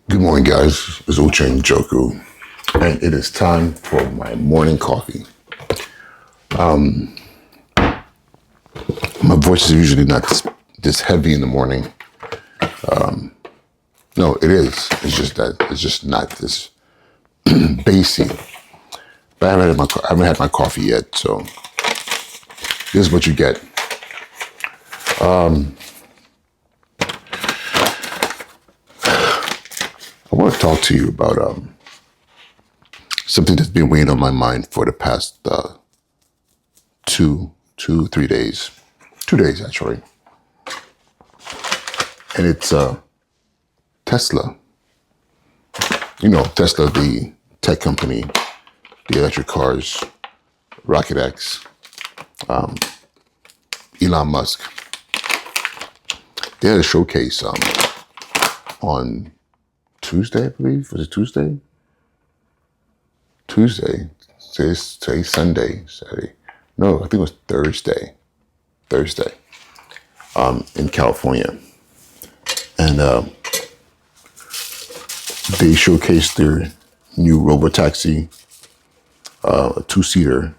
Good morning, guys. It's Uche Joku, and it is time for my morning coffee. My voice is usually not this heavy in the morning. No, it is. It's just that it's just not this bassy. But I haven't had my coffee yet, so this is what you get. I want to talk to you about something that's been weighing on my mind for the past 3 days. 2 days, actually. And it's Tesla. You know, Tesla, the tech company, the electric cars, Rocket X, Elon Musk. They had a showcase on Tuesday, I believe. Was it Tuesday? Tuesday. Today's Sunday, Saturday. No, I think it was Thursday. Thursday. In California. And they showcased their new robotaxi, a two-seater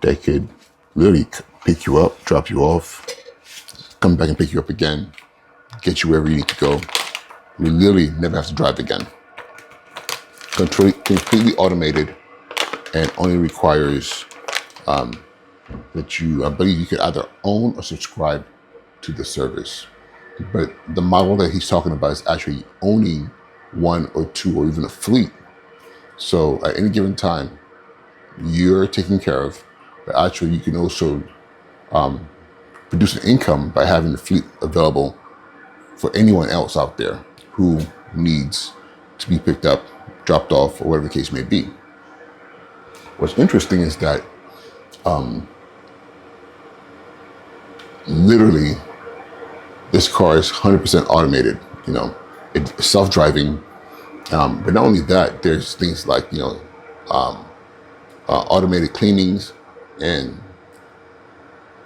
that could literally pick you up, drop you off, come back and pick you up again, get you wherever you need to go. You literally never have to drive again. Completely automated, and only requires that you, I believe you could either own or subscribe to the service. But the model that he's talking about is actually owning one or two or even a fleet. So at any given time, you're taken care of, but actually you can also produce an income by having the fleet available for anyone else out there who needs to be picked up, dropped off, or whatever the case may be. What's interesting is that literally this car is 100% automated. You know, it's self-driving. But not only that, there's things like, automated cleanings and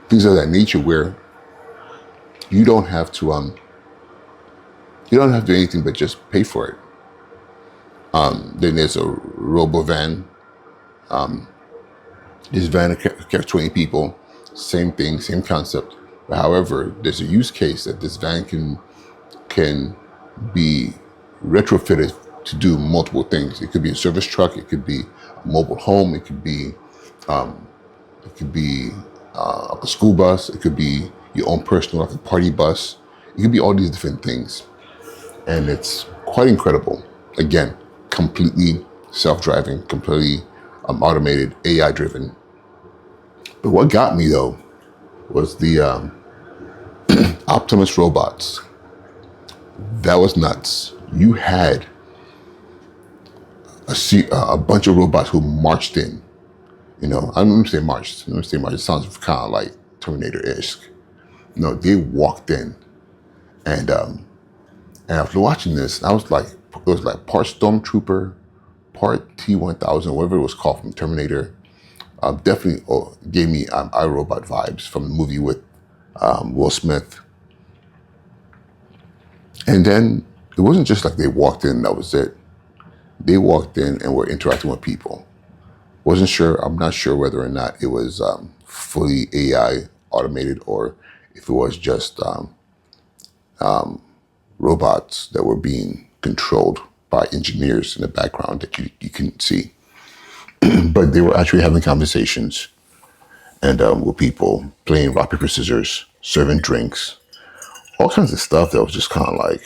things of that nature where you don't have to do anything but just pay for it. Then there's a robo van. This van carries 20 people. Same thing, same concept. But however, there's a use case that this van can be retrofitted to do multiple things. It could be a service truck. It could be a mobile home. It could be like a school bus. It could be your own personal, like a party bus. It could be all these different things, and it's quite incredible. Again, completely self-driving, completely automated, AI-driven. But what got me though was the Optimus robots. That was nuts. You had a bunch of robots who marched in. You know, I don't want to say marched. I don't want to say marched. It sounds kind of like Terminator-esque. No, they walked in, and after watching this, I was like, it was like part Stormtrooper, part T-1000, whatever it was called from Terminator. Definitely gave me iRobot vibes from the movie with Will Smith. And then it wasn't just like they walked in, that was it. They walked in and were interacting with people. I'm not sure whether or not it was fully AI automated or if it was just robots that were being controlled by engineers in the background that you couldn't see. But they were actually having conversations and with people playing rock, paper, scissors, serving drinks, all kinds of stuff that was just kind of like,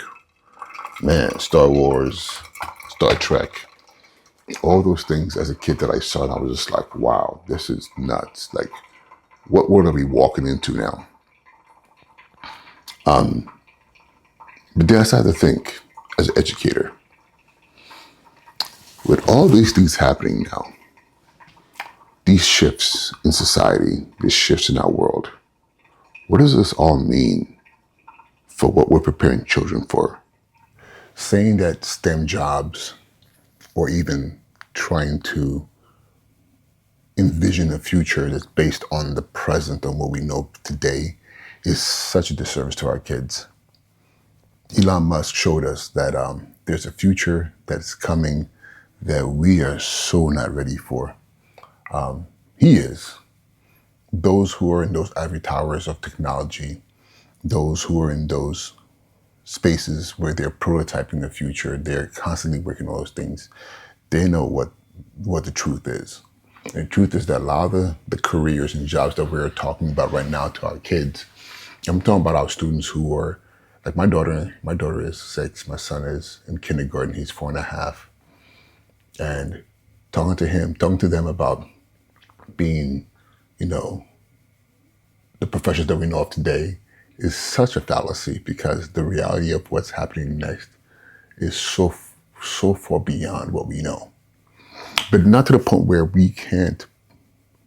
man, Star Wars, Star Trek, all those things as a kid that I saw, and I was just like, wow, this is nuts. Like, what world are we walking into now? But then I started to think, as an educator, with all these things happening now, these shifts in society, these shifts in our world, what does this all mean for what we're preparing children for? Saying that STEM jobs, or even trying to envision a future that's based on the present and what we know today, is such a disservice to our kids. Elon Musk showed us that there's a future that's coming that we are so not ready for. He is. Those who are in those ivory towers of technology, those who are in those spaces where they're prototyping the future, they're constantly working on those things. They know what the truth is. And the truth is that a lot of the careers and jobs that we're talking about right now to our kids, I'm talking about our students who are like my daughter. My daughter is 6. My son is in kindergarten. He's 4.5. And talking to them about being, you know, the professions that we know of today is such a fallacy because the reality of what's happening next is so far beyond what we know. But not to the point where we can't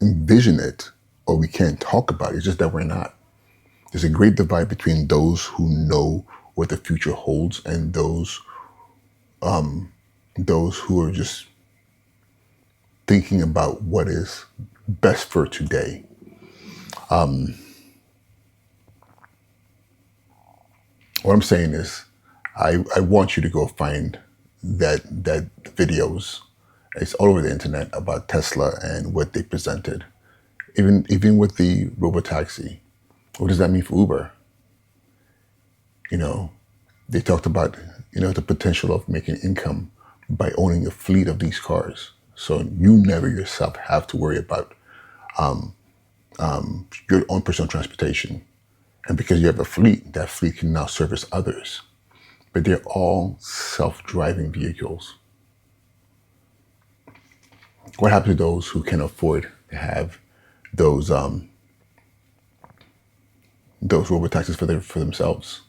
envision it or we can't talk about it. It's just that we're not. There's a great divide between those who know what the future holds and those who are just thinking about what is best for today. What I'm saying is, I want you to go find that videos. It's all over the internet about Tesla and what they presented. Even with the robotaxi, what does that mean for Uber? You know, they talked about the potential of making income by owning a fleet of these cars. So you never yourself have to worry about your own personal transportation. And because you have a fleet, that fleet can now service others. But they're all self-driving vehicles. What happens to those who can afford to have those robotaxis for themselves?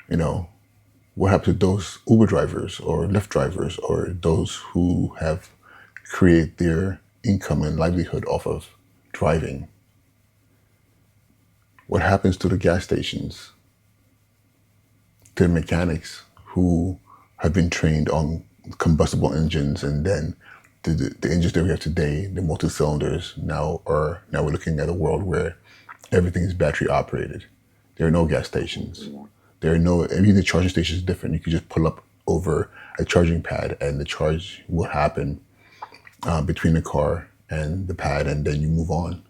You know, what happens to those Uber drivers or Lyft drivers or those who have created their income and livelihood off of driving? What happens to the gas stations, to the mechanics who have been trained on combustible engines, and then the engines that we have today, the multi-cylinders, now we're looking at a world where everything is battery operated. There are no gas stations. Even the charging station is different. You can just pull up over a charging pad and the charge will happen between the car and the pad, and then you move on.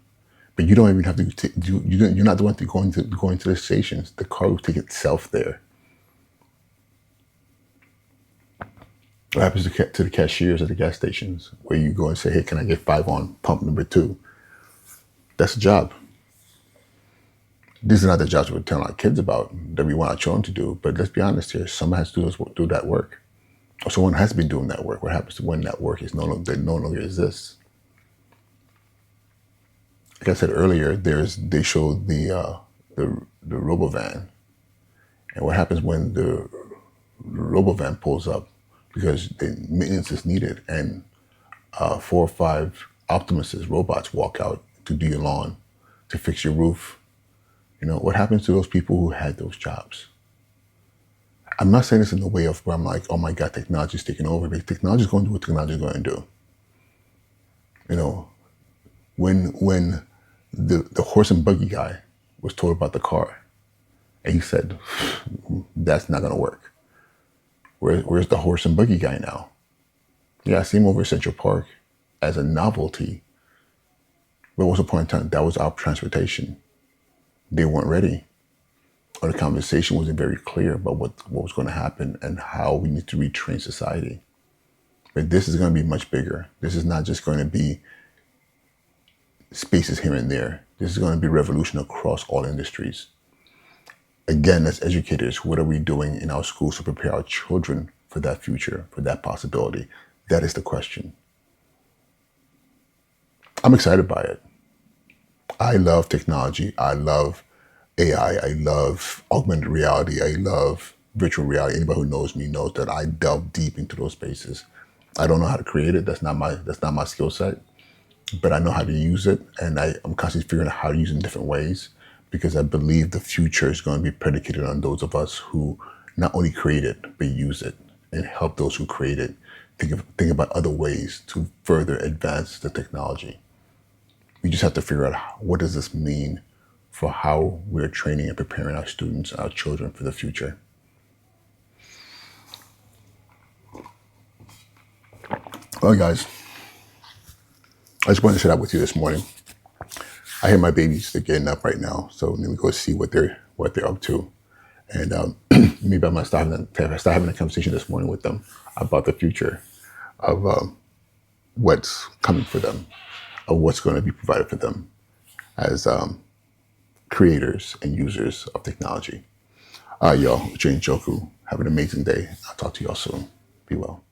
But you don't even have to. You're not the one going to the stations. The car will take itself there. What happens to the cashiers at the gas stations, where you go and say, "Hey, can I get 5 on pump number 2?" That's a job. These are not the jobs we're telling our kids about that we want our children to do. But let's be honest here: someone has to do that work, or someone has been doing that work. What happens to when that work no longer exists? Like I said earlier, they showed the robovan, and what happens when the robovan pulls up because the maintenance is needed, and 4 or 5 Optimuses robots walk out to do your lawn, to fix your roof. What happens to those people who had those jobs? I'm not saying this in the way of where I'm like, oh my God, technology is taking over. But technology is going to do what technology is going to do. When the horse and buggy guy was told about the car, and he said, that's not going to work. Where's the horse and buggy guy now? Yeah, I see him over at Central Park as a novelty. But what's the point in time? That was our transportation. They weren't ready. Or the conversation wasn't very clear about what was going to happen and how we need to retrain society. But this is going to be much bigger. This is not just going to be spaces here and there. This is going to be revolution across all industries. Again, as educators, what are we doing in our schools to prepare our children for that future, for that possibility? That is the question. I'm excited by it. I love technology. I love AI. I love augmented reality. I love virtual reality. Anybody who knows me knows that I delve deep into those spaces. I don't know how to create it. That's not my skill set. But I know how to use it, and I'm constantly figuring out how to use it in different ways, because I believe the future is going to be predicated on those of us who not only create it, but use it and help those who create it think about other ways to further advance the technology. We just have to figure out what does this mean for how we're training and preparing our students, our children for the future. Well, guys, I just wanted to share that with you this morning. I hear my babies, they're getting up right now, so let me go see what they're up to. And maybe I might start having a conversation this morning with them about the future of what's coming for them, of what's going to be provided for them as creators and users of technology. All right, y'all, Jane Joku. Have an amazing day. I'll talk to y'all soon. Be well.